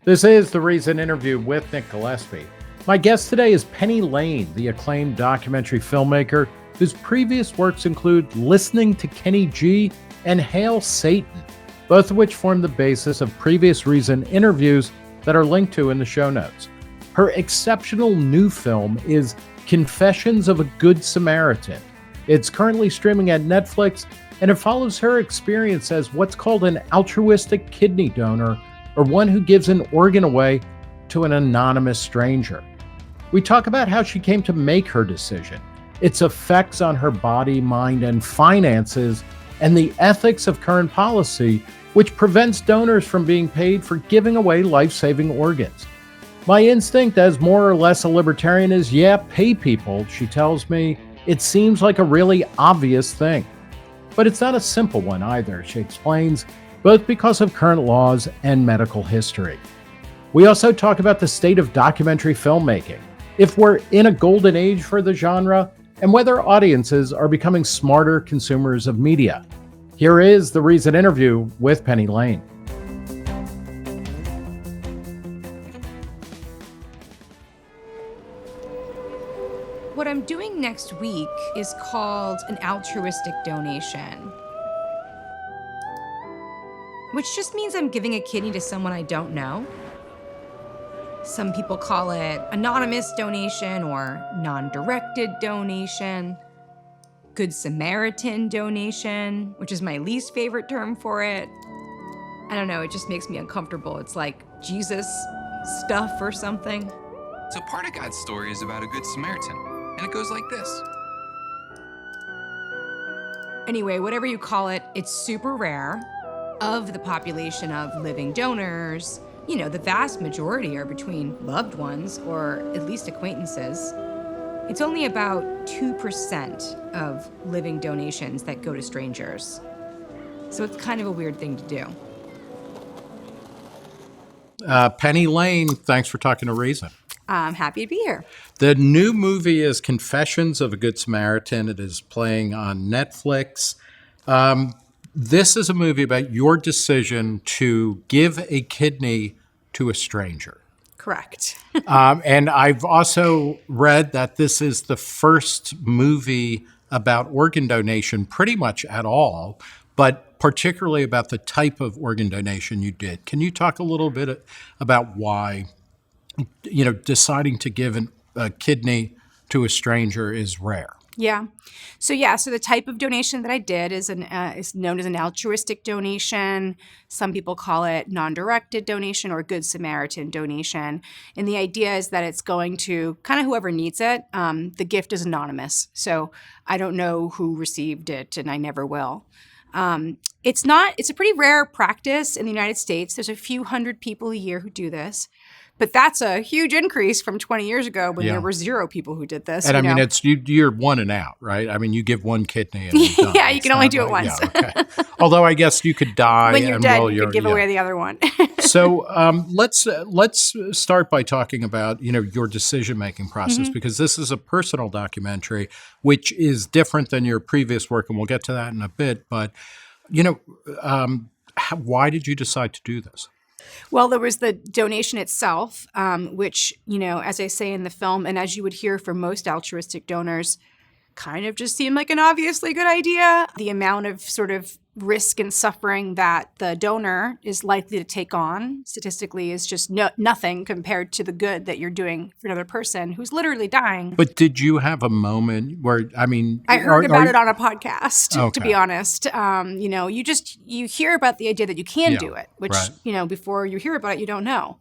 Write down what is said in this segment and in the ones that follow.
This is the Reason interview with Nick Gillespie. My guest today is Penny Lane, the acclaimed documentary filmmaker whose previous works include Listening to Kenny G and Hail Satan, both of which form the basis of previous Reason interviews that are linked to in the show notes. Her exceptional new film is Confessions of a Good Samaritan. It's currently streaming at Netflix, and it follows her experience as what's called an altruistic kidney donor, or one who gives an organ away to an anonymous stranger. We talk about how she came to make her decision, its effects on her body, mind, and finances, and the ethics of current policy, which prevents donors from being paid for giving away life-saving organs. My instinct as more or less a libertarian is, pay people. She tells me it seems like a really obvious thing. But it's not a simple one either, she explains, both because of current laws and medical history. We also talk about the state of documentary filmmaking, if we're in a golden age for the genre, and whether audiences are becoming smarter consumers of media. Here is the Reason interview with Penny Lane. What I'm doing next week is called an altruistic donation, which just means I'm giving a kidney to someone I don't know. Some people call it anonymous donation or non-directed donation, Good Samaritan donation, which is my least favorite term for it. I don't know, it just makes me uncomfortable. It's like Jesus stuff or something. So part of God's story is about a Good Samaritan, and it goes like this. Anyway, whatever you call it, it's super rare. Of the population of living donors, the vast majority are between loved ones or at least acquaintances. It's only about 2% of living donations that go to strangers. So it's kind of a weird thing to do. Penny Lane, thanks for talking to Reason. I'm happy to be here. The new movie is Confessions of a Good Samaritan. It is playing on Netflix. This is a movie about your decision to give a kidney to a stranger. Correct. And I've also read that this is the first movie about organ donation pretty much at all, but particularly about the type of organ donation you did. Can you talk a little bit about why, deciding to give a kidney to a stranger is rare? So the type of donation that I did is known as an altruistic donation. Some people call it non-directed donation or Good Samaritan donation. And the idea is that it's going to kind of whoever needs it. The gift is anonymous, so I don't know who received it, and I never will. It's a pretty rare practice in the United States. There's a few hundred people a year who do this. But that's a huge increase from 20 years ago when there were 0 people who did this. And I mean, you're one and out, right? I mean, you give one kidney and you're done. Yeah, you can only do it once. Yeah, okay. Although I guess you could die. When you're dead, you could give away the other one. So let's start by talking about, your decision-making process, because this is a personal documentary, which is different than your previous work, and we'll get to that in a bit. But, why did you decide to do this? Well, there was the donation itself, which, as I say in the film, and as you would hear from most altruistic donors, kind of just seemed like an obviously good idea. The amount of sort of risk and suffering that the donor is likely to take on statistically is just nothing compared to the good that you're doing for another person who's literally dying. But did you have a moment where, I heard about it on a podcast, okay. To be honest. You hear about the idea that you can do it, which, right. Before you hear about it, you don't know.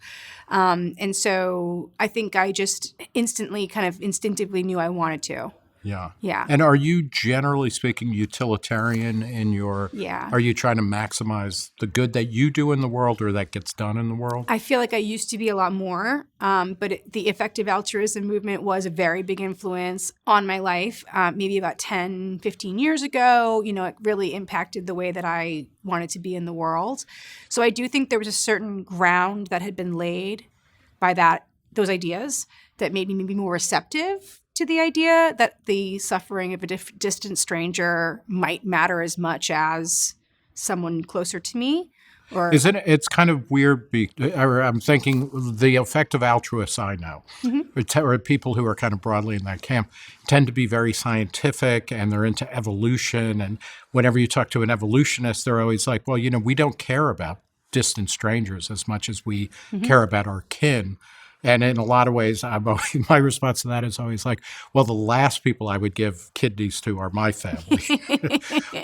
And so I think I just instinctively knew I wanted to. Yeah. And are you, generally speaking, utilitarian in your... Yeah. Are you trying to maximize the good that you do in the world or that gets done in the world? I feel like I used to be a lot more, but the effective altruism movement was a very big influence on my life. Maybe about 10, 15 years ago, it really impacted the way that I wanted to be in the world. So I do think there was a certain ground that had been laid by those ideas that made me maybe more receptive to the idea that the suffering of a distant stranger might matter as much as someone closer to me. Or Isn't it? It's kind of weird. Or I'm thinking the effective altruists I know, or people who are kind of broadly in that camp, tend to be very scientific and they're into evolution. And whenever you talk to an evolutionist, they're always like, well, we don't care about distant strangers as much as we care about our kin. And in a lot of ways, my response to that is always like, well, the last people I would give kidneys to are my family.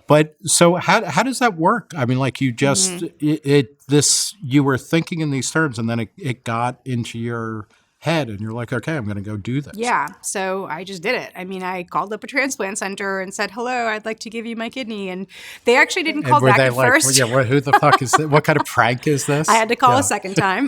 But so how does that work? I mean, like you just, you were thinking in these terms and then it got into your head and you're like, okay, I'm going to go do this. Yeah. So I just did it. I mean, I called up a transplant center and said, hello, I'd like to give you my kidney. And they actually didn't call back at first. Yeah, who the fuck is this? What kind of prank is this? I had to call a second time,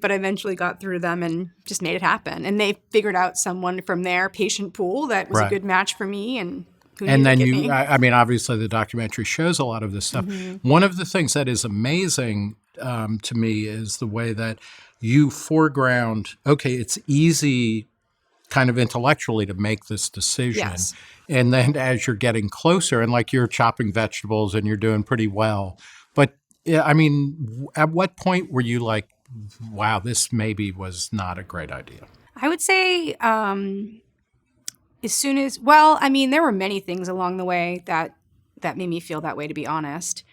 but I eventually got through them and just made it happen. And they figured out someone from their patient pool that was a good match for me. And then I mean, obviously the documentary shows a lot of this stuff. One of the things that is amazing to me is the way that you foreground, okay, it's easy kind of intellectually to make this decision. Yes. And then as you're getting closer and like you're chopping vegetables and you're doing pretty well. But I mean, at what point were you like, wow, this maybe was not a great idea? I would say as soon as, well, I mean, there were many things along the way that made me feel that way, to be honest.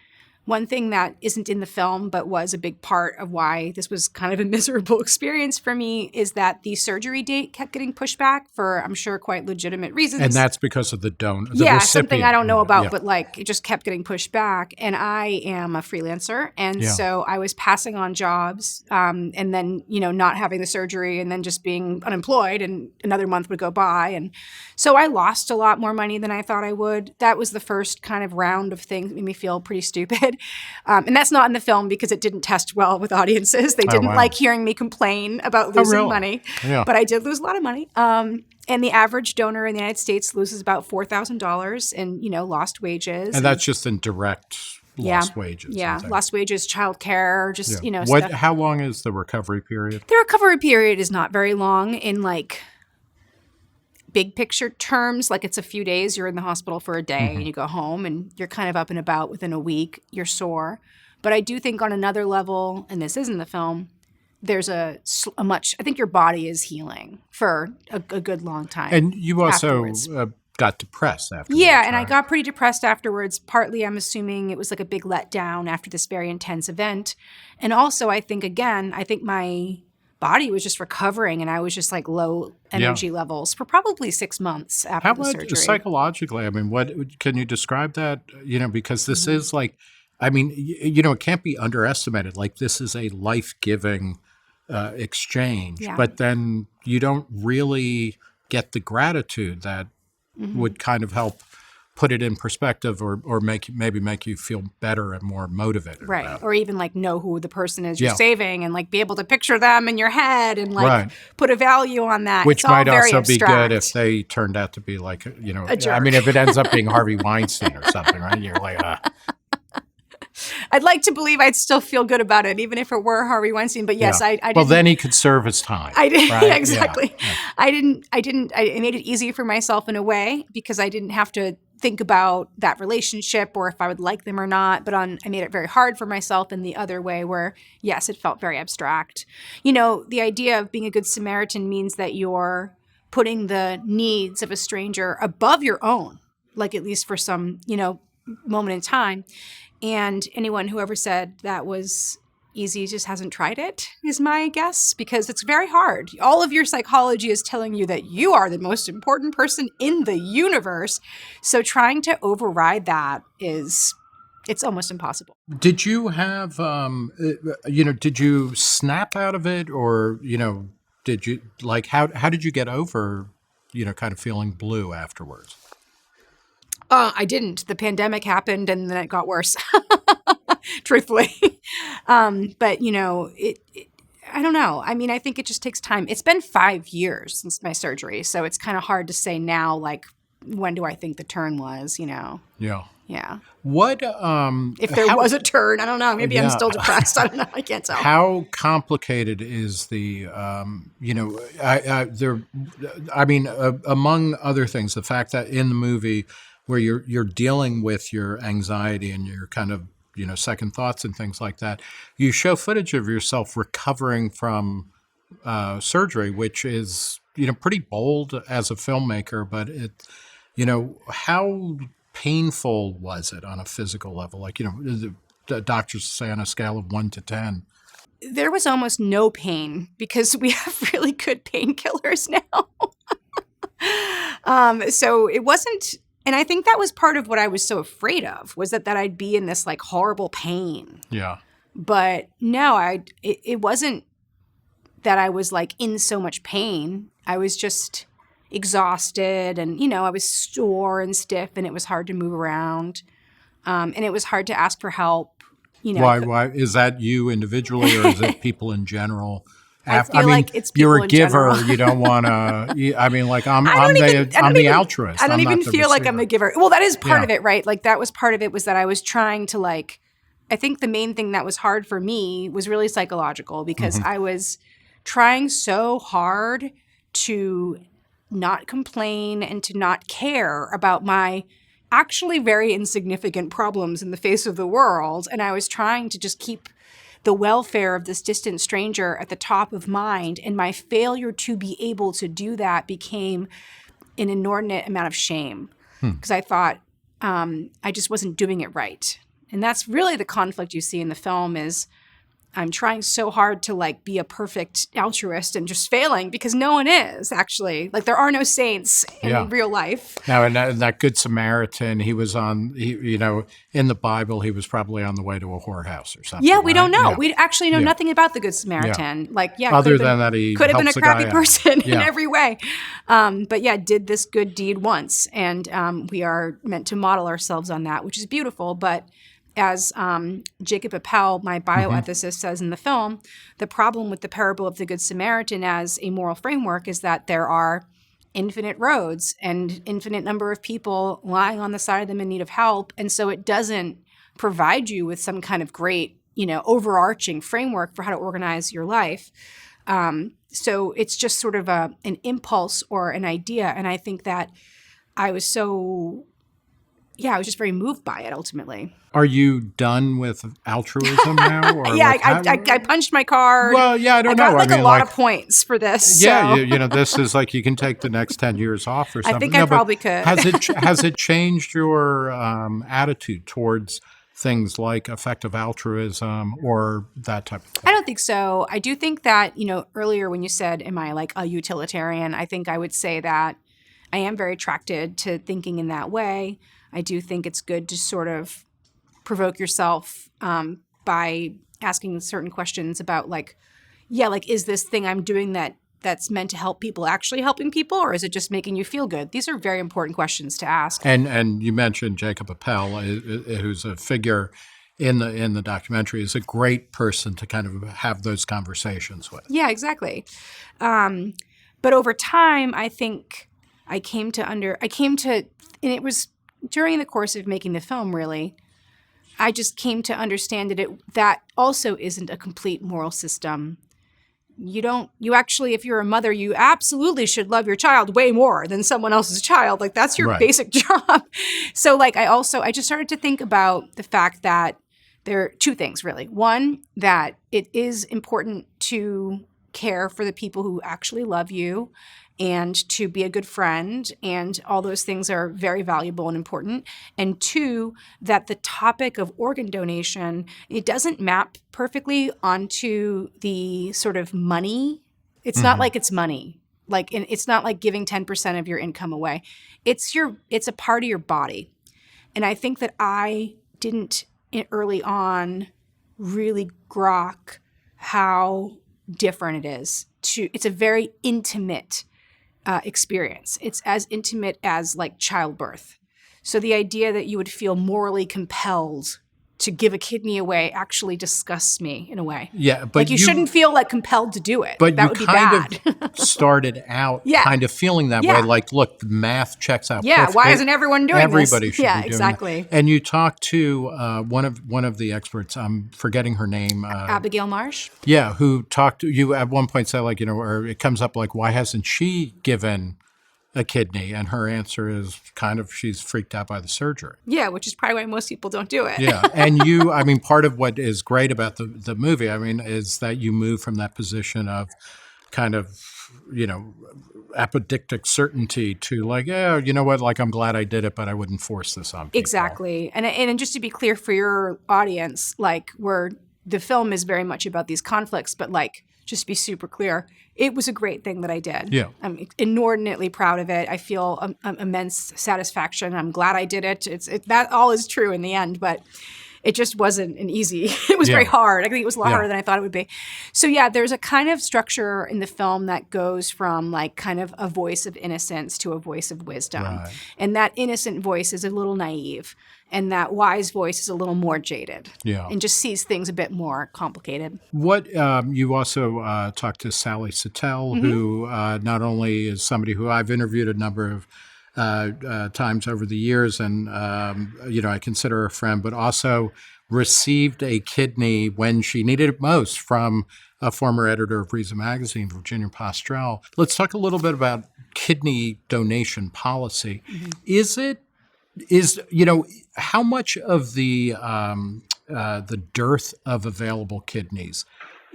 One thing that isn't in the film but was a big part of why this was kind of a miserable experience for me is that the surgery date kept getting pushed back for, I'm sure, quite legitimate reasons. And that's because of the donor. Yeah, something I don't know about, but like it just kept getting pushed back. And I am a freelancer. And so I was passing on jobs and then, not having the surgery and then just being unemployed and another month would go by. And so I lost a lot more money than I thought I would. That was the first kind of round of things that made me feel pretty stupid. And that's not in the film because it didn't test well with audiences. They didn't like hearing me complain about losing money. Yeah. But I did lose a lot of money. And the average donor in the United States loses about $4,000 in, lost wages. And that's just in direct lost wages. Yeah, lost wages, childcare, just, stuff. How long is the recovery period? The recovery period is not very long in like big picture terms. Like it's a few days, you're in the hospital for a day and you go home and you're kind of up and about within a week, you're sore. But I do think on another level, and this isn't the film, there's I think your body is healing for a good long time. And you also got depressed afterwards. Yeah, and I got pretty depressed afterwards. Partly, I'm assuming it was like a big letdown after this very intense event. And also, I think my body was just recovering and I was just like low energy levels for probably 6 months after the surgery. Psychologically? I mean, what can you describe that? Because this is like, I mean, it can't be underestimated. Like this is a life-giving exchange, but then you don't really get the gratitude that would kind of help put it in perspective or make you feel better and more motivated. Right. Or even like know who the person is you're saving and like be able to picture them in your head and like put a value on that. Which might also be good if they turned out to be like, a jerk. I mean, if it ends up being Harvey Weinstein or something, right? You're like, I'd like to believe I'd still feel good about it, even if it were Harvey Weinstein. But yes, I didn't. Well, then he could serve his time. I did. Right? Yeah, exactly. Yeah. I made it easy for myself in a way because I didn't have to think about that relationship or if I would like them or not. But I made it very hard for myself in the other way where, yes, it felt very abstract. The idea of being a good Samaritan means that you're putting the needs of a stranger above your own, like at least for some, moment in time. And anyone who ever said that was easy just hasn't tried it, is my guess, because it's very hard. All of your psychology is telling you that you are the most important person in the universe. So trying to override that it's almost impossible. Did you have, did you snap out of it or, did you, like, how did you get over, kind of feeling blue afterwards? I didn't. The pandemic happened and then it got worse, truthfully. But, I don't know. I mean, I think it just takes time. It's been 5 years since my surgery. So it's kind of hard to say now, like, when do I think the turn was, Yeah. Yeah. What, if there was a turn, I don't know. Maybe I'm still depressed. I don't know. I can't tell. How complicated is the, among other things, the fact that in the movie where you're dealing with your anxiety and you're kind of second thoughts and things like that. You show footage of yourself recovering from surgery, which is, pretty bold as a filmmaker, but how painful was it on a physical level? Like, the doctors say on a scale of 1 to 10. There was almost no pain because we have really good painkillers now. So it wasn't, and I think that was part of what I was so afraid of, was that I'd be in this like horrible pain. Yeah. But no, it wasn't that I was like in so much pain. I was just exhausted, and I was sore and stiff, and it was hard to move around, and it was hard to ask for help. Why is that you individually, or is it people in general? I feel like it's people you're a in giver. general. You don't want to. I mean, like I'm the altruist. I don't even feel like I'm a giver. Well, that is part of it, right? Like that was part of it, was that I was trying to like. I think the main thing that was hard for me was really psychological, because I was trying so hard to not complain and to not care about my actually very insignificant problems in the face of the world. And I was trying to just keep the welfare of this distant stranger at the top of mind. And my failure to be able to do that became an inordinate amount of shame, because I thought I just wasn't doing it right. And that's really the conflict you see in the film, is I'm trying so hard to like be a perfect altruist and just failing, because no one is actually. Like there are no saints in real life. Now, in that Good Samaritan, he was on, in the Bible, he was probably on the way to a whorehouse or something. Yeah, we don't know. Yeah. We actually know nothing about the Good Samaritan. Like, other than that, he could have been a crappy person in Yeah. every way. But yeah, did this good deed once. And we are meant to model ourselves on that, which is beautiful. But as Jacob Appel, my bioethicist, says in the film, the problem with the parable of the Good Samaritan as a moral framework is that there are infinite roads and infinite number of people lying on the side of them in need of help. And so it doesn't provide you with some kind of great, overarching framework for how to organize your life. So it's just sort of an impulse or an idea. And I think that I was just very moved by it ultimately. Are you done with altruism now? Or yeah, I punched my card. Well, yeah, I don't know. I got a lot of points for this. Yeah, so. This is like you can take the next 10 years off or something. I think I probably could. Has it changed your attitude towards things like effective altruism or that type of thing? I don't think so. I do think that, earlier when you said, am I like a utilitarian? I think I would say that I am very attracted to thinking in that way. I do think it's good to sort of provoke yourself by asking certain questions about is this thing I'm doing that's meant to help people actually helping people, or is it just making you feel good? These are very important questions to ask. And you mentioned Jacob Appel, who's a figure in the documentary, is a great person to kind of have those conversations with. Yeah, exactly. But over time, I think I came to, and it was during the course of making the film, really, I just came to understand that also isn't a complete moral system. You actually, if you're a mother, you absolutely should love your child way more than someone else's child. Like that's your basic job. So I just started to think about the fact that there are two things really. One, that it is important to care for the people who actually love you and to be a good friend, and all those things are very valuable and important. And two, that the topic of organ donation, it doesn't map perfectly onto the sort of money. It's not like it's money. It's not like giving 10% of your income away. It's a part of your body. And I think that I didn't early on really grok how different it is. It's a very intimate experience. It's as intimate as like childbirth. So the idea that you would feel morally compelled to give a kidney away actually disgusts me in a way. Yeah, but you shouldn't feel like compelled to do it. But that you would be kind bad. of started out kind of feeling that way. Like, look, the math checks out. Yeah, perfectly. why isn't everyone doing Everybody this? should be doing exactly. that. And you talked to one of the experts. I'm forgetting her name. Abigail Marsh. Yeah, who talked to you at one point said or it comes up like, why hasn't she given a kidney? And her answer is kind of she's freaked out by the surgery. Yeah, which is probably why most people don't do it. Yeah. And you, I mean, part of what is great about the movie, I mean, is that you move from that position of kind of, apodictic certainty to like, yeah, you know what, like, I'm glad I did it, but I wouldn't force this on people. Exactly. And just to be clear for your audience, like, the film is very much about these conflicts, but like, just to be super clear, it was a great thing that I did. Yeah. I'm inordinately proud of it. I feel immense satisfaction. I'm glad I did it. That all is true in the end, but it just wasn't an easy, it was very hard. I think it was a lot harder than I thought it would be. So yeah, there's a kind of structure in the film that goes from like kind of a voice of innocence to a voice of wisdom. Right. And that innocent voice is a little naive. And that wise voice is a little more jaded. Yeah. And just sees things a bit more complicated. What you also talked to Sally Sattel, who not only is somebody who I've interviewed a number of times over the years, and I consider her a friend, but also received a kidney when she needed it most from a former editor of Reason magazine, Virginia Postrel. Let's talk a little bit about kidney donation policy. How much of the dearth of available kidneys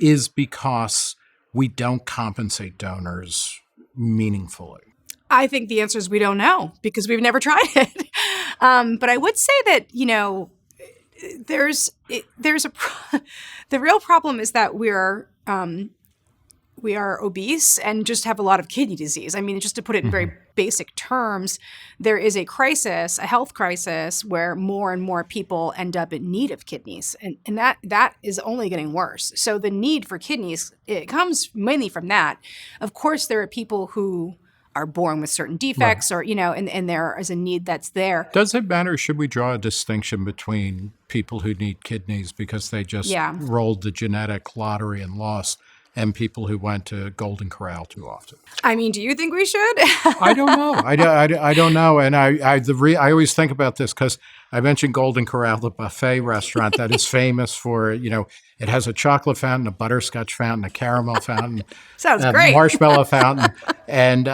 is because we don't compensate donors meaningfully? I think the answer is we don't know because we've never tried it. But I would say that, the real problem is that we are obese and just have a lot of kidney disease. I mean, just to put it in very basic terms, there is a crisis, a health crisis, where more and more people end up in need of kidneys. And that is only getting worse. So the need for kidneys, it comes mainly from that. Of course, there are people who are born with certain defects or, and there is a need that's there. Does it matter? Should we draw a distinction between people who need kidneys because they just rolled the genetic lottery and lost, and people who went to Golden Corral too often? I mean, do you think we should? I don't know. I don't know. And I always think about this because I mentioned Golden Corral, the buffet restaurant that is famous for, it has a chocolate fountain, a butterscotch fountain, a caramel fountain. Sounds a great. Marshmallow fountain. And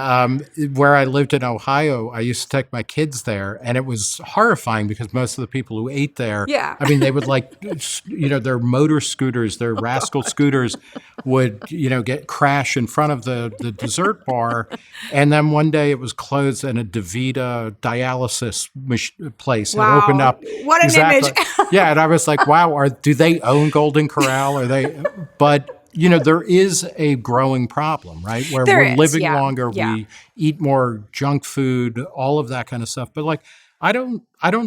where I lived in Ohio, I used to take my kids there, and it was horrifying because most of the people who ate there, I mean, they would their motor scooters, their rascal scooters would, crash in front of the dessert bar. And then one day it was closed and a DeVita dialysis place had opened up. What an image. Yeah. And I was like, wow, do they own Golden Corral? Are they? But there is a growing problem, right? Where we're living longer, we eat more junk food, all of that kind of stuff. But I don't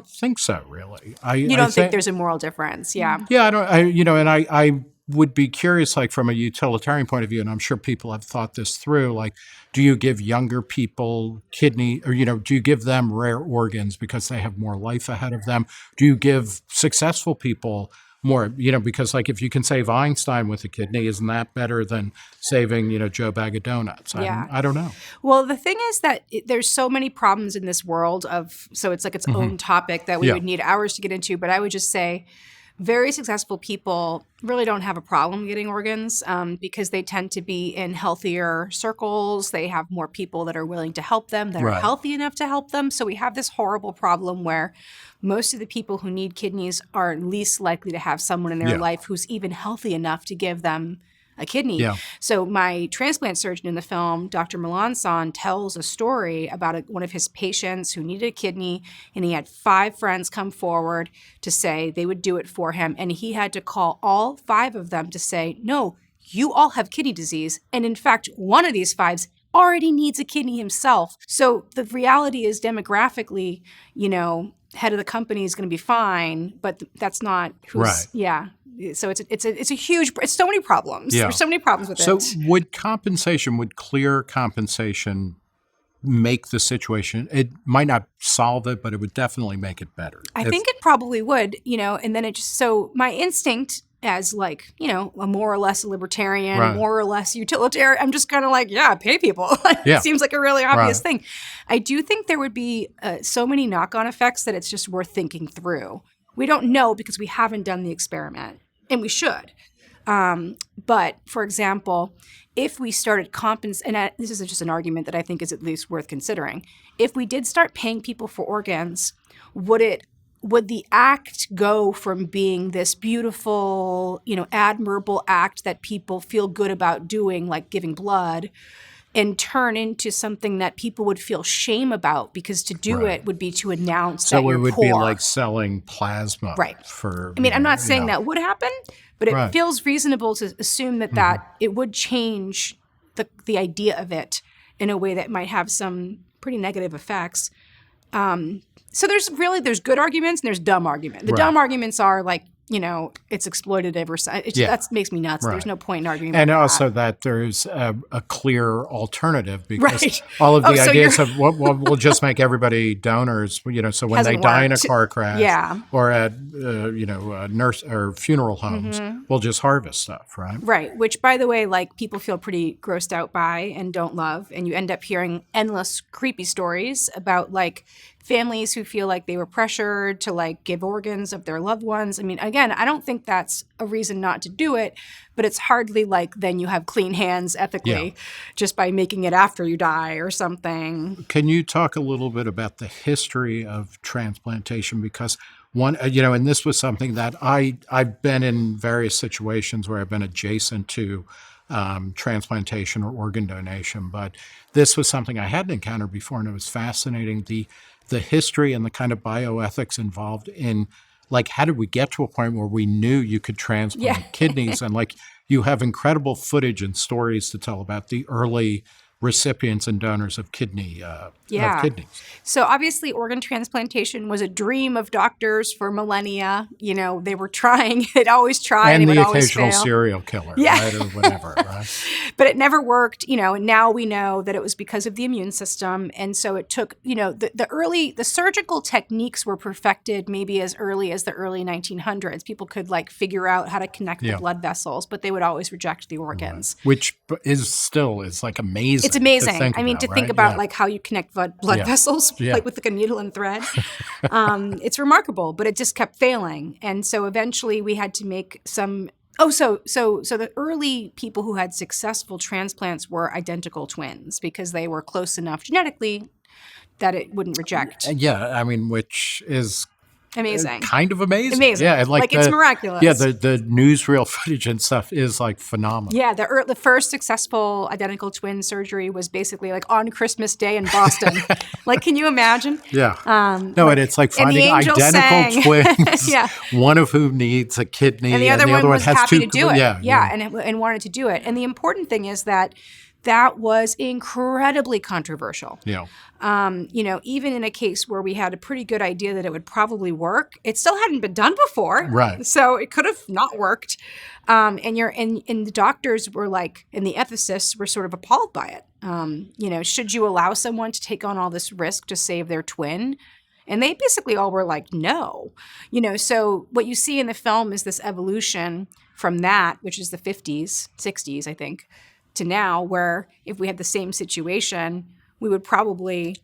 think so, really. You don't think there's a moral difference? Yeah. Yeah, I would be curious, from a utilitarian point of view, and I'm sure people have thought this through, do you give younger people kidney, or, do you give them rare organs because they have more life ahead of them? Do you give successful people more, because if you can save Einstein with a kidney, isn't that better than saving, Joe Bag of Donuts? I don't know. Well, the thing is that there's so many problems in this world so it's like its own topic that we would need hours to get into. But I would just say very successful people really don't have a problem getting organs because they tend to be in healthier circles. They have more people that are willing to help them, that are healthy enough to help them. So we have this horrible problem where most of the people who need kidneys are least likely to have someone in their life who's even healthy enough to give them a kidney. Yeah. So my transplant surgeon in the film, Dr. Melanson, tells a story about one of his patients who needed a kidney, and he had 5 friends come forward to say they would do it for him, and he had to call all 5 of them to say, no, you all have kidney disease, and in fact, one of these 5 already needs a kidney himself. So the reality is demographically, head of the company is going to be fine, but that's not who's, So it's a huge, it's so many problems. There's so many problems with it. So would clear compensation make the situation, it might not solve it, but it would definitely make it better? I think it probably would, and then so my instinct as a more or less libertarian, more or less utilitarian, I'm just kind of pay people. It seems like a really obvious thing. I do think there would be so many knock-on effects that it's just worth thinking through. We don't know because we haven't done the experiment, and we should. But for example, if we started this is just an argument that I think is at least worth considering. If we did start paying people for organs, would the act go from being this beautiful, admirable act that people feel good about doing, like giving blood, and turn into something that people would feel shame about, because to do it would be to announce that you're poor. So it would be like selling plasma. Right. For, I mean, I'm not saying that would happen, but it feels reasonable to assume that it would change the idea of it in a way that might have some pretty negative effects. So there's good arguments and there's dumb arguments. The dumb arguments are like, it's exploitative or that makes me nuts. There's no point in arguing about that. And also that there's a clear alternative, because all of the ideas of we'll just make everybody donors, so when they die in a car crash or at, nurse or funeral homes, we'll just harvest stuff, right? Right. Which, by the way, like people feel pretty grossed out by and don't love. And you end up hearing endless creepy stories about like families who feel like they were pressured to like give organs of their loved ones. I mean, again, I don't think that's a reason not to do it, but it's hardly like then you have clean hands ethically just by making it after you die or something. Can you talk a little bit about the history of transplantation? Because one, and this was something that I've been in various situations where I've been adjacent to transplantation or organ donation, but this was something I hadn't encountered before, and it was fascinating. The history and the kind of bioethics involved in, like, how did we get to a point where we knew you could transplant kidneys? And like, you have incredible footage and stories to tell about the early recipients and donors of kidneys. So obviously organ transplantation was a dream of doctors for millennia. They were trying, they'd always try. And the occasional serial killer, right? Or whatever, right? But it never worked, and now we know that it was because of the immune system. And so it took, the surgical techniques were perfected maybe as early as the early 1900s. People could like figure out how to connect the blood vessels, but they would always reject the organs. Right. Which is like amazing. It's amazing. To think about like how you connect blood vessels, like with like a needle and thread. It's remarkable, but it just kept failing. And so eventually we had to make some. So the early people who had successful transplants were identical twins because they were close enough genetically that it wouldn't reject. Which is amazing. Kind of amazing. Amazing. Yeah, it's miraculous. Yeah, the newsreel footage and stuff is like phenomenal. Yeah, the first successful identical twin surgery was basically like on Christmas Day in Boston. Like, can you imagine? Yeah. And it's like finding identical twins, one of whom needs a kidney, and the other one was has happy two, to do it. And wanted to do it. And the important thing is that was incredibly controversial. Yeah. Even in a case where we had a pretty good idea that it would probably work, it still hadn't been done before. Right. So it could have not worked. And the doctors were like, and the ethicists were sort of appalled by it. Should you allow someone to take on all this risk to save their twin? And they basically all were like, no. So what you see in the film is this evolution from that, which is the 50s, 60s, I think, to now, where if we had the same situation, we would probably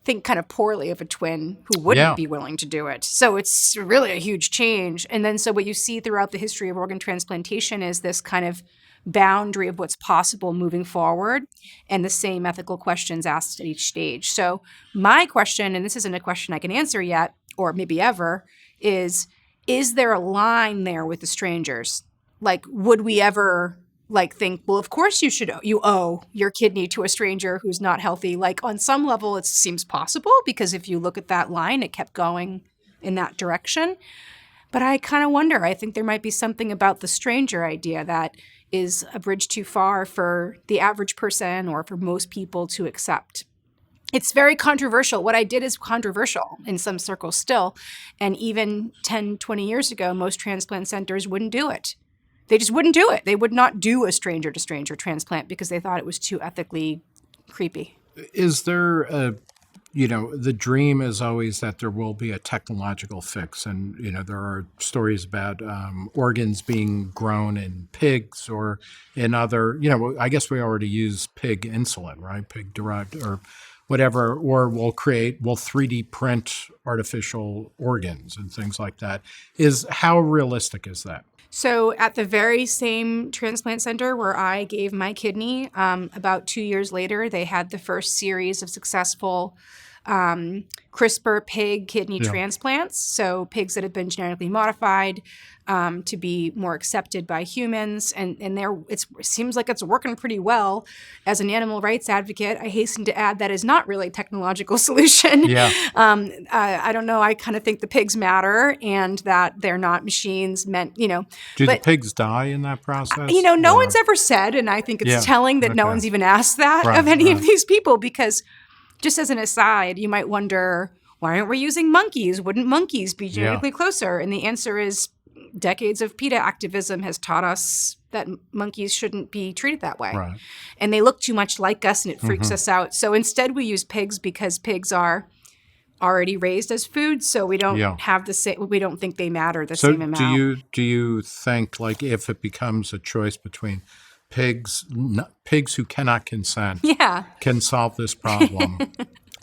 think kind of poorly of a twin who wouldn't be willing to do it. So it's really a huge change. And then so what you see throughout the history of organ transplantation is this kind of boundary of what's possible moving forward and the same ethical questions asked at each stage. So my question, and this isn't a question I can answer yet, or maybe ever, is there a line there with the strangers? Like, would we ever think, well, of course you owe your kidney to a stranger who's not healthy. Like, on some level, it seems possible because if you look at that line, it kept going in that direction. But I kind of wonder, I think there might be something about the stranger idea that is a bridge too far for the average person or for most people to accept. It's very controversial. What I did is controversial in some circles still. And even 10, 20 years ago, most transplant centers wouldn't do it. They just wouldn't do it. They would not do a stranger-to-stranger transplant because they thought it was too ethically creepy. Is there the dream is always that there will be a technological fix. And, there are stories about organs being grown in pigs or in other, I guess we already use pig insulin, right? Pig-derived or whatever, or we'll 3D print artificial organs and things like that. How realistic is that? So at the very same transplant center where I gave my kidney, about 2 years later, they had the first series of successful CRISPR pig kidney Yeah. transplants. So pigs that have been genetically modified to be more accepted by humans. And it seems like it's working pretty well. As an animal rights advocate, I hasten to add that is not really a technological solution. Yeah. I don't know. I kind of think the pigs matter and that they're not machines meant, Do but, the pigs die in that process? no or- one's ever said, and I think it's Yeah, telling that no okay. one's even asked that Right, of any of right. these people, because just as an aside, you might wonder, why aren't we using monkeys? Wouldn't monkeys be genetically closer? And the answer is decades of PETA activism has taught us that monkeys shouldn't be treated that way. Right. And they look too much like us and it freaks us out. So instead we use pigs because pigs are already raised as food, so we don't have the same. We don't think they matter the same amount. So do you think, like, if it becomes a choice between pigs who cannot consent can solve this problem,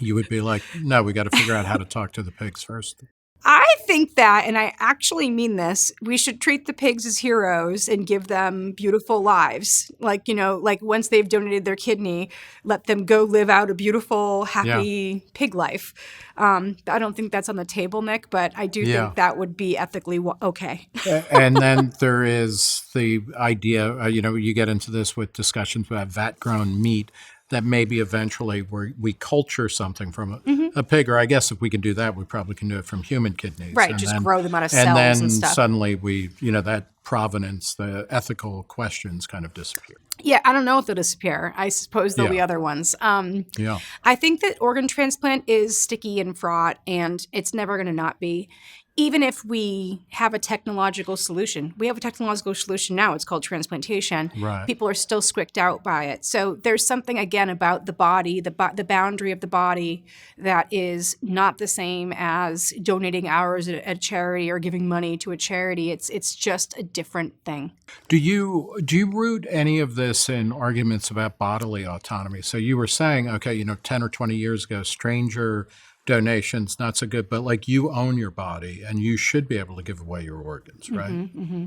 you would be like, no, we got to figure out how to talk to the pigs first? I think that, and I actually mean this, we should treat the pigs as heroes and give them beautiful lives. Like, like once they've donated their kidney, let them go live out a beautiful, happy pig life. I don't think that's on the table, Nick, but I do think that would be ethically okay. And then there is the idea, you get into this with discussions about vat-grown meat, that maybe eventually we culture something from a pig, or I guess if we can do that, we probably can do it from human kidneys. Right, and just then, grow them out of cells and then and stuff. Suddenly that provenance, the ethical questions kind of disappear. Yeah, I don't know if they'll disappear. I suppose there'll be other ones. I think that organ transplant is sticky and fraught, and it's never going to not be. Even if we have a technological solution, we have a technological solution now. It's called transplantation. Right. People are still squicked out by it. So there's something, again, about the body, the boundary of the body that is not the same as donating hours at a charity or giving money to a charity. It's just a different thing. Do you root any of this in arguments about bodily autonomy? So you were saying, okay, 10 or 20 years ago, stranger donations, not so good, but like you own your body and you should be able to give away your organs, right? Mm-hmm.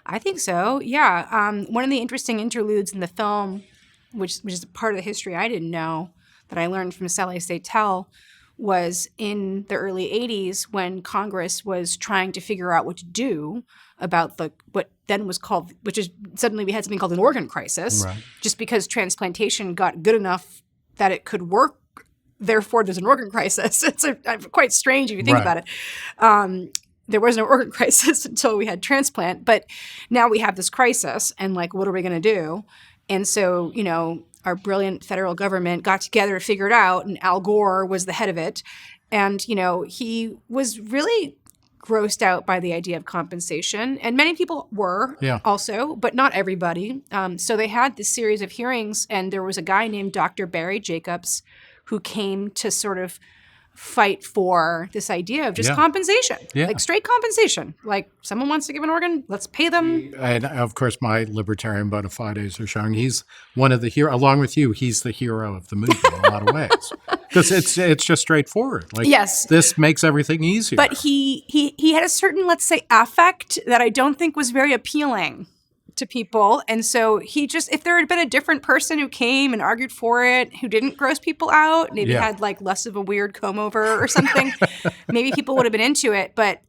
I think so, yeah. One of the interesting interludes in the film, which is part of the history I didn't know that I learned from Sally Satel, was in the early 80s when Congress was trying to figure out what to do about what then was called, suddenly we had something called an organ crisis, just because transplantation got good enough that it could work. Therefore, there's an organ crisis. It's quite strange if you think about it. There was no organ crisis until we had transplant, but now we have this crisis, and what are we going to do? And so, our brilliant federal government got together to figure it out, and Al Gore was the head of it. And, he was really grossed out by the idea of compensation, and many people were also, but not everybody. So they had this series of hearings, and there was a guy named Dr. Barry Jacobs who came to sort of fight for this idea of just compensation, like straight compensation. Like someone wants to give an organ, let's pay them. And of course, my libertarian bona fides are showing he's one of the hero. Along with you, he's the hero of the movie in a lot of ways because it's just straightforward. Like this makes everything easier. But he had a certain, let's say, affect that I don't think was very appealing to people. And so if there had been a different person who came and argued for it, who didn't gross people out, maybe had less of a weird comb over or something, maybe people would have been into it, but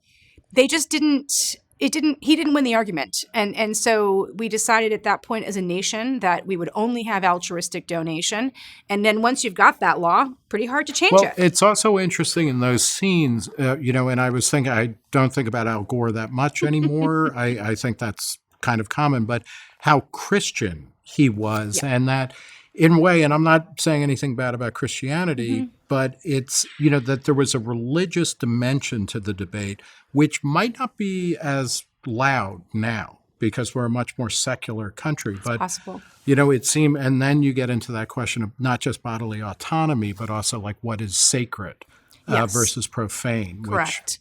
they just he didn't win the argument. And so we decided at that point as a nation that we would only have altruistic donation. And then once you've got that law, pretty hard to change it. It's also interesting in those scenes, and I was thinking, I don't think about Al Gore that much anymore. I think that's kind of common, but how Christian he was, and that in a way, and I'm not saying anything bad about Christianity, but it's, that there was a religious dimension to the debate, which might not be as loud now because we're a much more secular country. But, it's possible. It seemed, and then you get into that question of not just bodily autonomy, but also what is sacred versus profane. Correct.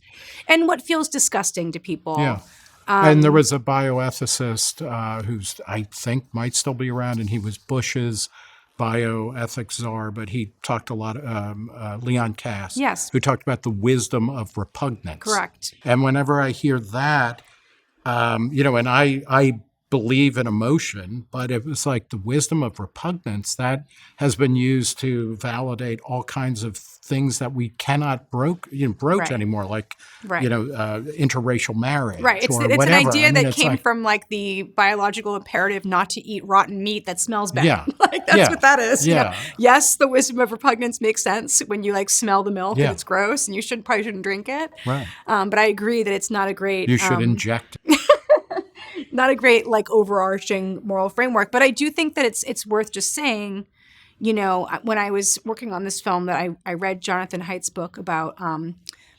And what feels disgusting to people. Yeah. And there was a bioethicist who's, I think, might still be around, and he was Bush's bioethics czar, but he talked a lot, Leon Kass, who talked about the wisdom of repugnance. Correct. And whenever I hear that, And I believe in emotion, but it was like the wisdom of repugnance that has been used to validate all kinds of things that we cannot broach Right. anymore, like Right. interracial marriage Right. It's or an whatever. idea I mean, that it's came like, from like the biological imperative not to eat rotten meat that smells bad. Yeah. Like that's Yeah. what that is. Yeah. Yes, the wisdom of repugnance makes sense when you like smell the milk Yeah. and it's gross and you probably shouldn't drink it. Right. But I agree that it's not a great You should inject it. not a great like overarching moral framework. But I do think that it's worth just saying, when I was working on this film, that I read Jonathan Haidt's book about the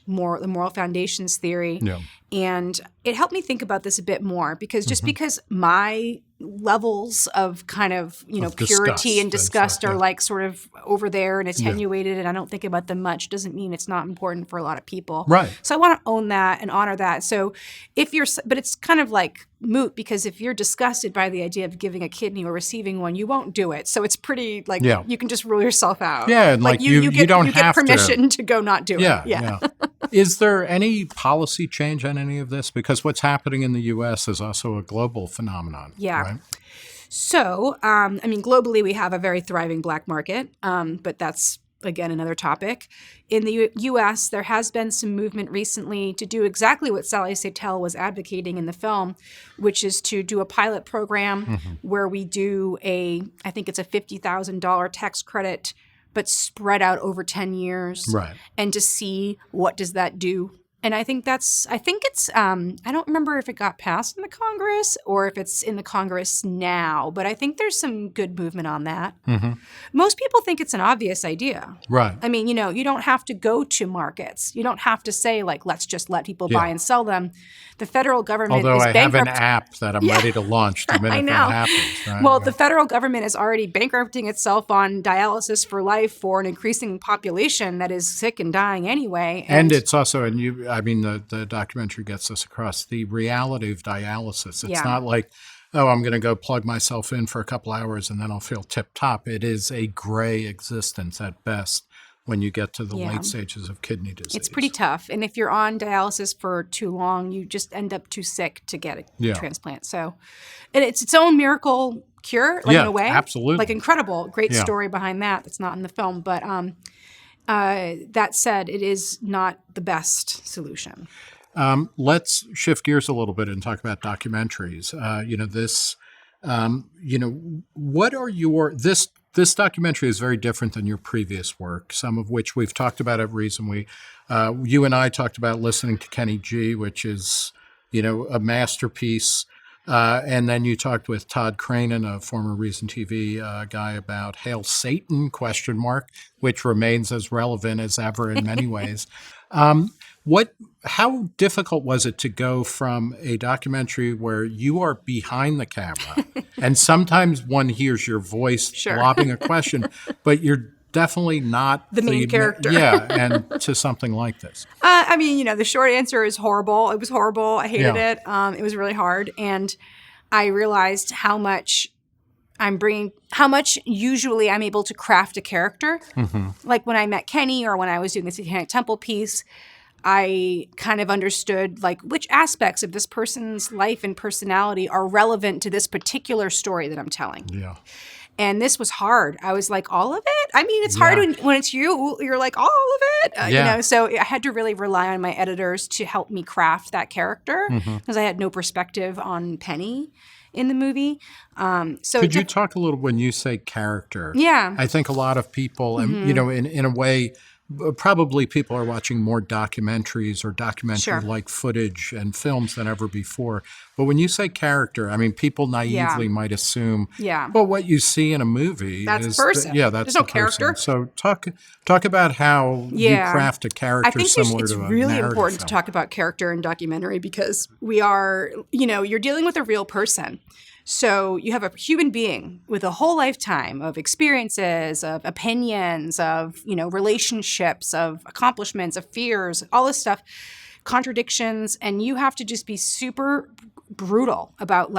moral foundations theory. Yeah. And it helped me think about this a bit more because just because my levels of kind of, purity and disgust are like sort of over there and attenuated and I don't think about them much doesn't mean it's not important for a lot of people. Right. So I want to own that and honor that. So but it's kind of like moot because if you're disgusted by the idea of giving a kidney or receiving one, you won't do it. So it's pretty like you can just rule yourself out. Yeah. And like you don't have get permission to go not do it. Yeah. Is there any policy change on any of this? Because what's happening in the U.S. is also a global phenomenon. Yeah. Right? So, globally, we have a very thriving black market, but that's, again, another topic. In the U.S., there has been some movement recently to do exactly what Sally Satel was advocating in the film, which is to do a pilot program where we do I think it's a $50,000 tax credit, but spread out over 10 years. Right. And to see what does that do. And I think it's, I don't remember if it got passed in the Congress or if it's in the Congress now, but I think there's some good movement on that. Most people think it's an obvious idea. Right. I mean, you don't have to go to markets. You don't have to say, like, let's just let people buy and sell them. The federal government Although is I bankrupt. have an app that I'm ready to launch the minute that happens. Right? Well, the federal government is already bankrupting itself on dialysis for life for an increasing population that is sick and dying anyway. And it's also, the documentary gets us across the reality of dialysis. It's not like, I'm going to go plug myself in for a couple hours and then I'll feel tip-top. It is a gray existence at best when you get to the late stages of kidney disease. It's pretty tough. And if you're on dialysis for too long, you just end up too sick to get a transplant. So and it's its own miracle cure, in a way. Absolutely. Like incredible. Great story behind that. That's not in the film. But that said, it is not the best solution. Let's shift gears a little bit and talk about documentaries. What are this documentary is very different than your previous work, some of which we've talked about at Reason. You and I talked about Listening to Kenny G, which is, a masterpiece. And then you talked with Todd Cranen, a former ReasonTV guy, about Hail Satan, ? Which remains as relevant as ever in many ways. How difficult was it to go from a documentary where you are behind the camera and sometimes one hears your voice lobbing a question, but you're definitely not the main character. And to something like this? The short answer is horrible. It was horrible. I hated it. It was really hard. And I realized how much usually I'm able to craft a character. Like when I met Kenny or when I was doing the Satanic Temple piece, I kind of understood like which aspects of this person's life and personality are relevant to this particular story that I'm telling. Yeah. And this was hard. I was like, all of it? I mean, it's hard when it's you're like, all of it? So I had to really rely on my editors to help me craft that character because I had no perspective on Penny in the movie. Could you talk a little when you say character? Yeah. I think a lot of people, in a way, probably people are watching more documentaries or documentary-like footage and films than ever before. But when you say character, people naively might assume, well, what you see in a movie that's is a person. That's There's the no character. So talk about how you craft a character I think similar it's to a really narrative important film. to talk about character in documentary because we are, you're dealing with a real person. So you have a human being with a whole lifetime of experiences, of opinions, of, relationships, of accomplishments, of fears, all this stuff, contradictions. And you have to just be super brutal about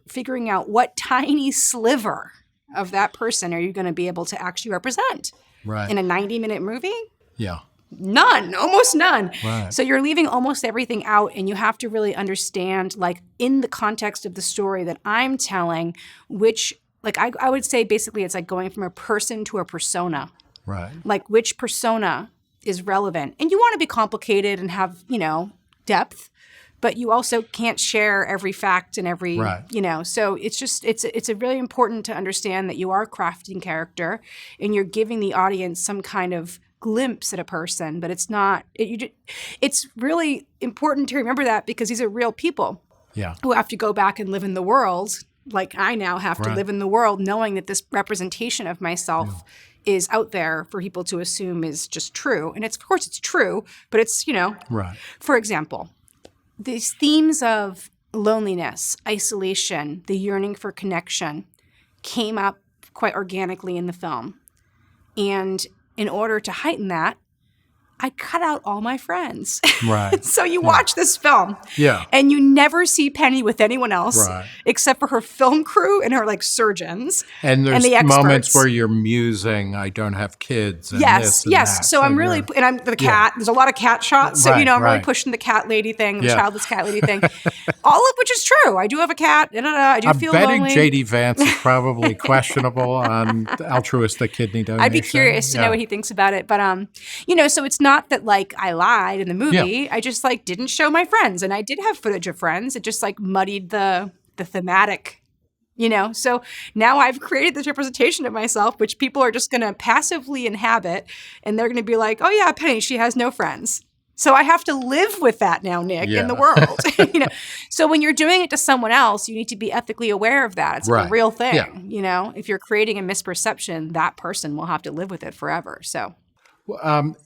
figuring out what tiny sliver of that person are you going to be able to actually represent in a 90-minute movie? Yeah. None, almost none. Right. So you're leaving almost everything out, and you have to really understand, like, in the context of the story that I'm telling, which, like, I would say basically it's like going from a person to a persona. Right. Like, which persona is relevant. And you want to be complicated and have, depth, but you also can't share every fact and every, so it's just, it's a really important to understand that you are crafting character and you're giving the audience some kind of glimpse at a person, but it's not, it's really important to remember that because these are real people who have to go back and live in the world. Like I now have to live in the world knowing that this representation of myself is out there for people to assume is just true. And of course it's true, but it's, for example, these themes of loneliness, isolation, the yearning for connection came up quite organically in the film. And in order to heighten that, I cut out all my friends. Right. So you watch this film and you never see Penny with anyone else except for her film crew and her like surgeons and there's the moments where you're musing, I don't have kids. And this and that. So I'm really, and I'm the cat, there's a lot of cat shots. So, I'm really pushing the cat lady thing, the childless cat lady thing, all of which is true. I do have a cat. I do feel lonely. I'm betting J.D. Vance is probably questionable on altruistic kidney donation. I'd be curious to know what he thinks about it. But, so it's not that like I lied in the movie. I just like didn't show my friends, and I did have footage of friends. It just like muddied the thematic, So now I've created this representation of myself, which people are just going to passively inhabit, and they're going to be like, "Oh yeah, Penny, she has no friends." So I have to live with that now, Nick, in the world. So when you're doing it to someone else, you need to be ethically aware of that. It's like a real thing. If you're creating a misperception, that person will have to live with it forever. So.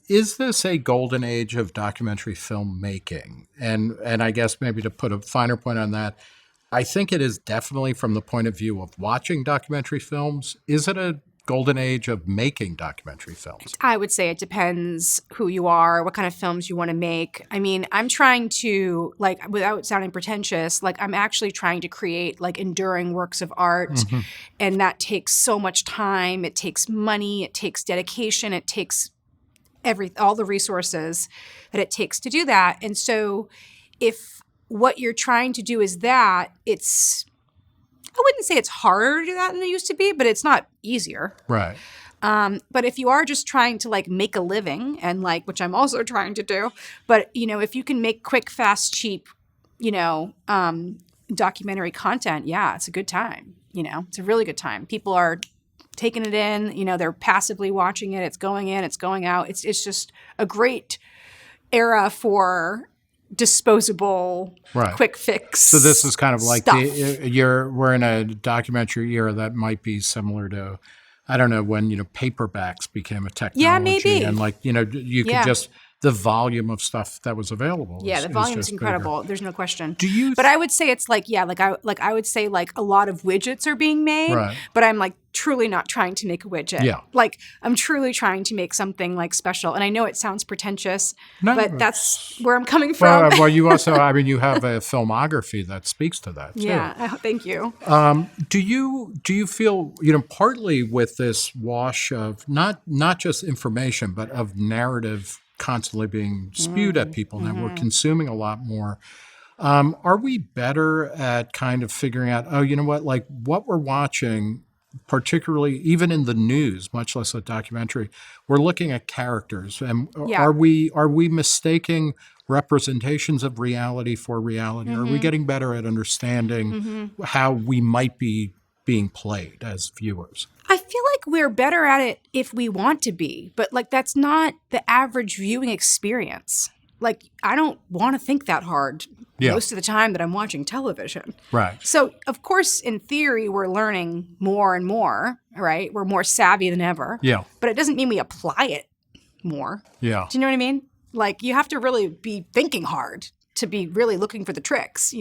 Is this a golden age of documentary filmmaking? And I guess maybe to put a finer point on that, I think it is definitely from the point of view of watching documentary films. Is it a golden age of making documentary films? I would say it depends who you are, what kind of films you want to make. I mean, I'm trying to, like, without sounding pretentious, like I'm actually trying to create like enduring works of art. And that takes so much time. It takes money. It takes dedication. It takes all the resources that it takes to do that. And so if what you're trying to do is that, I wouldn't say it's harder to do that than it used to be, but it's not easier. Right. But if you are just trying to like make a living and like, which I'm also trying to do, but if you can make quick, fast, cheap, documentary content, it's a good time. It's a really good time. People are taking it in, they're passively watching it. It's going in, it's going out. It's just a great era for disposable, quick fix. So this is kind of like stuff. We're in a documentary era that might be similar to, I don't know, when paperbacks became a technology. Yeah, maybe. And like you could just the volume of stuff that was available. Yeah, the volume is incredible. Bigger. There's no question. But I would say it's like, I would say like a lot of widgets are being made, but I'm like truly not trying to make a widget. Yeah. Like I'm truly trying to make something like special. And I know it sounds pretentious, but that's where I'm coming from. Well, you also, you have a filmography that speaks to that too. Yeah, thank you. Do you feel, partly with this wash of not just information, but of narrative constantly being spewed at people now, we're consuming a lot more. Are we better at kind of figuring out, like what we're watching, particularly even in the news, much less a documentary, we're looking at characters. And are we mistaking representations of reality for reality? Are we getting better at understanding how we might be being played as viewers? I feel like we're better at it if we want to be, but like that's not the average viewing experience. Like I don't want to think that hard most of the time that I'm watching television. Right. So of course, in theory, we're learning more and more, right? We're more savvy than ever. Yeah. But it doesn't mean we apply it more. Yeah. Do you know what I mean? Like you have to really be thinking hard to be really looking for the tricks,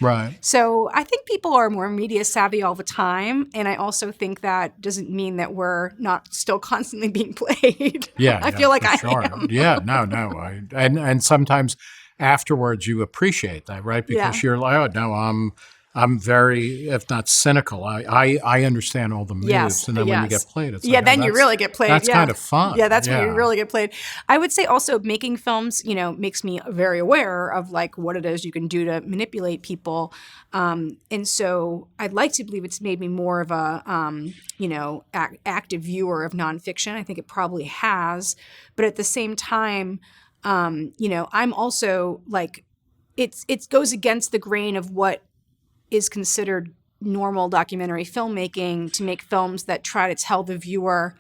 Right. So I think people are more media savvy all the time. And I also think that doesn't mean that we're not still constantly being played. Yeah. I feel like I am. Yeah, no. And sometimes afterwards you appreciate that, right? Because you're like, oh, no, I'm very, if not cynical. I understand all the moves, Yes, and then when you yes. get played, it's Yeah, like, then you really get played. That's Yeah. kind of fun. Yeah, that's when you really get played. I would say also making films, makes me very aware of like what it is you can do to manipulate people. And so I'd like to believe it's made me more of a, active viewer of nonfiction. I think it probably has. But at the same time, I'm also like, it goes against the grain of what is considered normal documentary filmmaking to make films that try to tell the viewer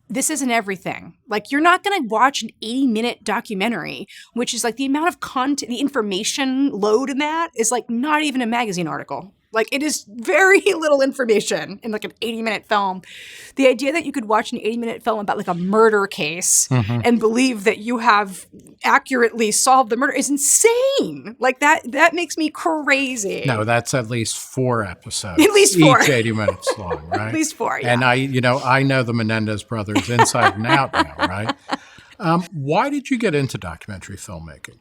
this isn't everything. Like, you're not going to watch an 80-minute documentary, which is like the amount of content, the information load in that is like not even a magazine article. Like, it is very little information in like an 80-minute film. The idea that you could watch an 80-minute film about like a murder case and believe that you have accurately solved the murder is insane. Like, that makes me crazy. No, that's at least 4 episodes. At least 4. Each 80 minutes long, right? At least 4, yeah. And I know the Menendez brothers inside and out now, right? Why did you get into documentary filmmaking?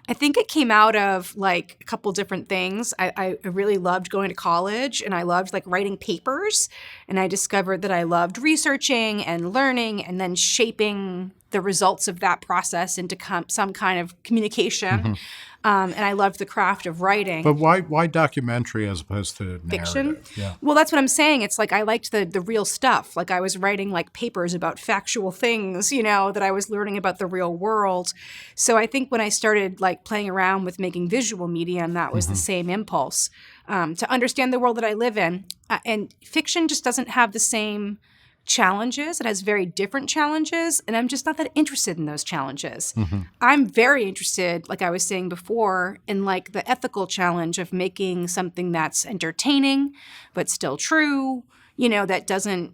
I think it came out of like a couple different things. I really loved going to college, and I loved like writing papers, and I discovered that I loved researching and learning and then shaping the results of that process into some kind of communication. And I loved the craft of writing. But why documentary as opposed to narrative? Fiction? Yeah. Well, that's what I'm saying. It's like I liked the real stuff. Like I was writing like papers about factual things, that I was learning about the real world. So I think when I started like playing around with making visual medium, that was the same impulse to understand the world that I live in. And fiction just doesn't have the same challenges. It has very different challenges, and I'm just not that interested in those challenges. I'm very interested, like I was saying before, in like the ethical challenge of making something that's entertaining but still true, that doesn't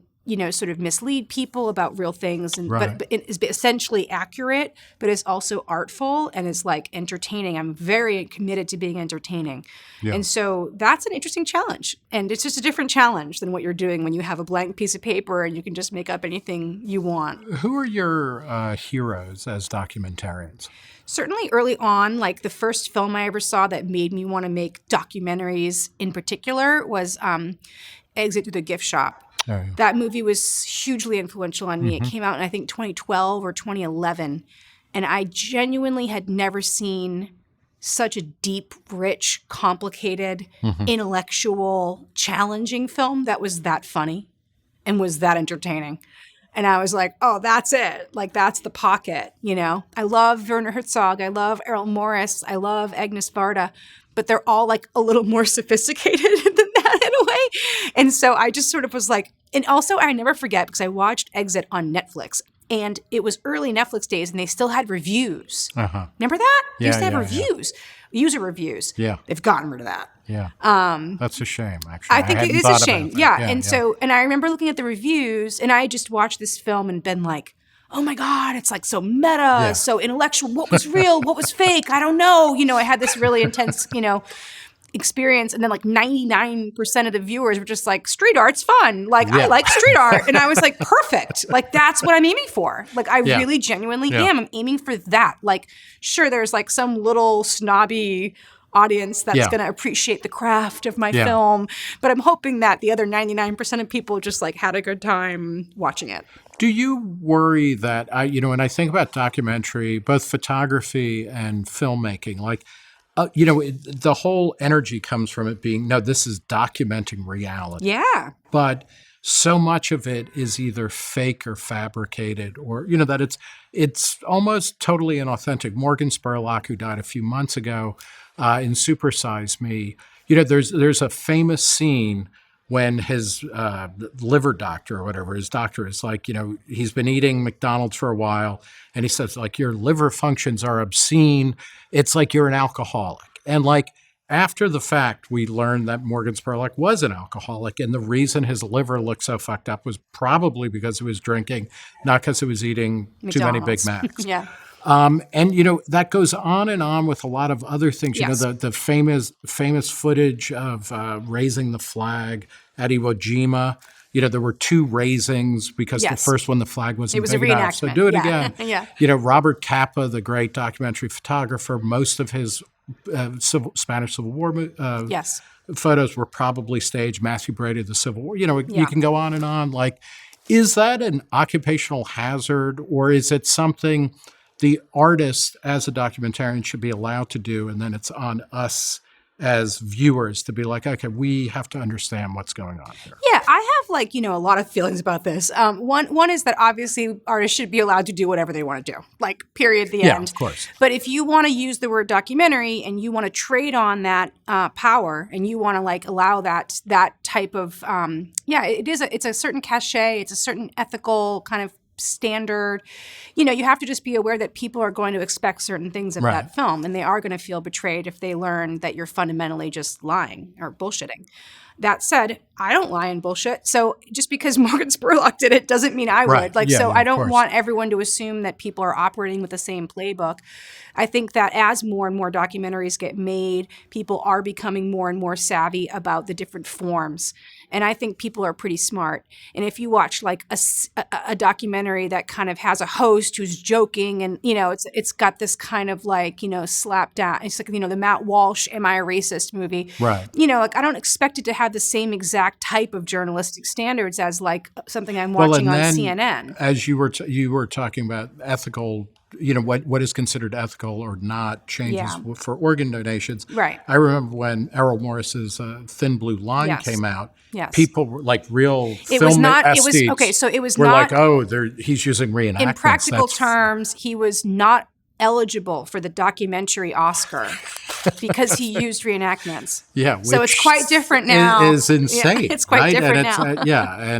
sort of mislead people about real things, and Right. but it is essentially accurate, but is also artful and is like entertaining. I'm very committed to being entertaining. Yeah. And so that's an interesting challenge. And it's just a different challenge than what you're doing when you have a blank piece of paper and you can just make up anything you want. Who are your heroes as documentarians? Certainly early on, like the first film I ever saw that made me want to make documentaries in particular was Exit Through the Gift Shop. Oh, yeah. That movie was hugely influential on me. It came out in, I think, 2012 or 2011. And I genuinely had never seen such a deep, rich, complicated, intellectual, challenging film that was that funny and was that entertaining. And I was like, oh, that's it. Like, that's the pocket, I love Werner Herzog. I love Errol Morris. I love Agnes Varda. But they're all like a little more sophisticated than that in a way. And so I just sort of was like, and also I never forget because I watched Exit on Netflix. And it was early Netflix days, and they still had reviews. Remember that? They used to have reviews, user reviews. Yeah. They've gotten rid of that. Yeah. That's a shame, actually. I think it is a shame. Yeah. So, and I remember looking at the reviews, and I just watched this film and been like, oh my God, it's like so meta, so intellectual. What was real? What was fake? I don't know. I had this really intense, experience. And then like 99% of the viewers were just like, street art's fun. Like, I like street art. And I was like, perfect. Like, that's what I'm aiming for. Like, I really genuinely am. I'm aiming for that. Like, sure, there's like some little snobby audience that's going to appreciate the craft of my film. But I'm hoping that the other 99% of people just like had a good time watching it. Do you worry that, when I think about documentary, both photography and filmmaking, like, the whole energy comes from it being, no, this is documenting reality. Yeah. But so much of it is either fake or fabricated, or, that it's almost totally inauthentic. Morgan Spurlock, who died a few months ago in Super Size Me, there's a famous scene when his liver doctor or whatever, his doctor is like, he's been eating McDonald's for a while, and he says, like, your liver functions are obscene. It's like you're an alcoholic. And like, after the fact, we learned that Morgan Spurlock was an alcoholic, and the reason his liver looked so fucked up was probably because he was drinking, not because he was eating too many Big Macs. Yeah. And, that goes on and on with a lot of other things. Yes. The famous footage of raising the flag at Iwo Jima. There were 2 raisings because the first one, the flag wasn't was a big enough. So reenactment. do it again. Yeah. Robert Capa, the great documentary photographer, most of his Spanish Civil War Yes. photos were probably staged, macerated the Civil War. You know, Yeah. you can go on and on. Like, is that an occupational hazard, or is it something the artist as a documentarian should be allowed to do, and then it's on us as viewers to be like, okay, we have to understand what's going on here? Yeah, I have a lot of feelings about this. One is that obviously artists should be allowed to do whatever they want to do, like period, the Yeah, end. of course. But if you want to use the word documentary and you want to trade on that power, and you want to allow that type of it's a certain cachet, it's a certain ethical kind of standard. You have to just be aware that people are going to expect certain things of Right. that film, and they are going to feel betrayed if they learn that you're fundamentally just lying or bullshitting. That said, I don't lie and bullshit. So just because Morgan Spurlock did it doesn't mean I Right. would. Yeah, So yeah, I of don't course. want everyone to assume that people are operating with the same playbook. I think that as more and more documentaries get made, people are becoming more and more savvy about the different forms. And I think people are pretty smart. And if you watch a documentary that kind of has a host who's joking, and it's got this kind of slap down. It's like the Matt Walsh "Am I a Racist" movie. Right. I don't expect it to have the same exact type of journalistic standards as something I'm Well, watching and on then CNN. as you were talking about ethical, what is considered ethical or not changes Yeah. for organ donations. Right. I remember when Errol Morris's Thin Blue Line Yes. came out. Yes. People were like real It was film not. It was aesthetes okay. So it was were not. like, oh, he's using reenactments. In practical That's- terms, he was not eligible for the documentary Oscar because he used reenactments. Yeah, So it's which quite different now. Is insane. Yeah, it's quite right? different and now. Yeah,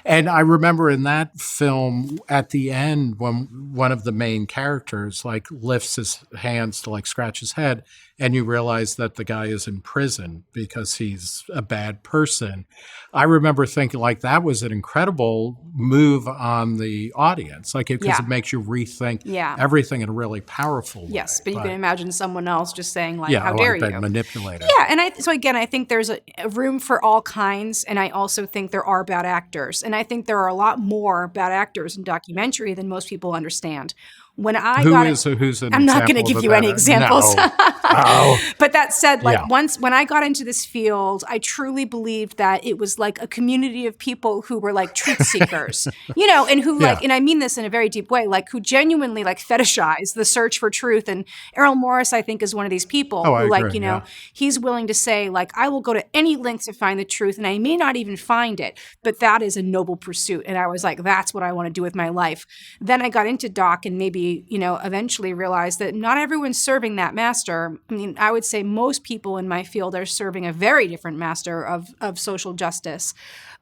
and I remember in that film at the end when one of the main characters lifts his hands to scratch his head, and you realize that the guy is in prison because he's a bad person. I remember thinking that was an incredible move on the audience, because Yeah. it makes you rethink Yeah. everything in a really powerful way. Yes, but you can imagine someone else just saying how I've dare been you? manipulated. Yeah, and I think there's a room for all kinds, and I also think there are bad actors, and I think there are a lot more bad actors in documentary than most people understand. When I Who's an I'm not going to example give of you a any bad- examples. No. Oh. But that said, Yeah. when I got into this field, I truly believed that it was a community of people who were truth seekers, and who Yeah. and I mean this in a very deep way, who genuinely fetishize the search for truth. And Errol Morris, I think, is one of these people Oh, I who agree, yeah. he's willing to say I will go to any length to find the truth, and I may not even find it, but that is a noble pursuit. And I was that's what I want to do with my life. Then I got into doc and maybe, eventually realized that not everyone's serving that master. I mean, I would say most people in my field are serving a very different master of social justice,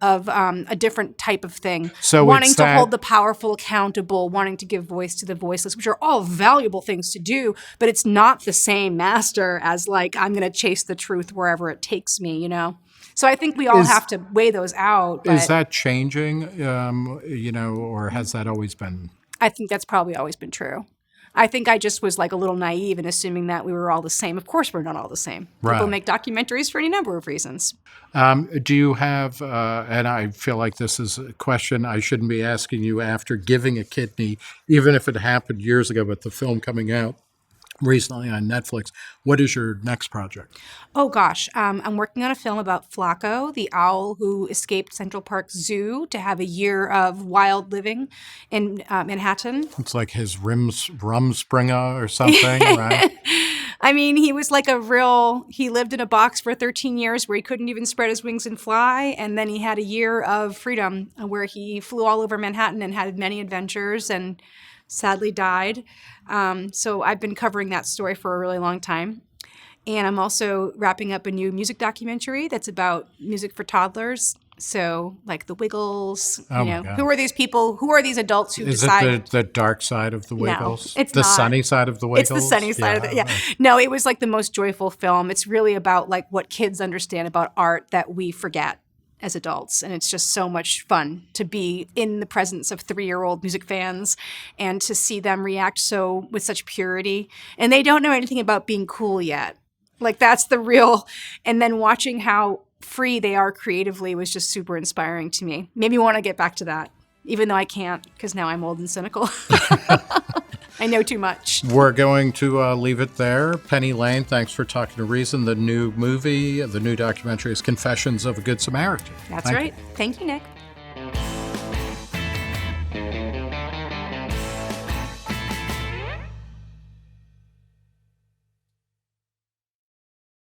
of a different type of thing. So wanting it's to that- hold the powerful accountable, wanting to give voice to the voiceless, which are all valuable things to do, but it's not the same master as I'm going to chase the truth wherever it takes me, So I think we all have to weigh those out. But Is that changing, or has that always been? I think that's probably always been true. I think I just was a little naive in assuming that we were all the same. Of course, we're not all the same. People Right. make documentaries for any number of reasons. Do you have, and I feel like this is a question I shouldn't be asking you after giving a kidney, even if it happened years ago, but the film coming out recently on Netflix. What is your next project? Oh gosh, I'm working on a film about Flacco, the owl who escaped Central Park Zoo to have a year of wild living in Manhattan. It's like his Rumspringa or something, right? I mean, he was he lived in a box for 13 years where he couldn't even spread his wings and fly. And then he had a year of freedom where he flew all over Manhattan and had many adventures and sadly died. So I've been covering that story for a really long time. And I'm also wrapping up a new music documentary that's about music for toddlers. So the Wiggles, Oh my God. who are these people? Who are these adults who Is decide? it the dark side of the Wiggles? it's the not. sunny side of the Wiggles? It's the sunny side of it. Yeah. No, it was the most joyful film. It's really about what kids understand about art that we forget as adults. And it's just so much fun to be in the presence of 3-year-old music fans and to see them react with such purity. And they don't know anything about being cool yet. That's the real, and then watching how free they are creatively was just super inspiring to me. Made me want to get back to that, even though I can't because now I'm old and cynical. I know too much. We're going to leave it there. Penny Lane, thanks for talking to Reason. The new movie, the new documentary is Confessions of a Good Samaritan. That's Thank right. you. Thank you, Nick.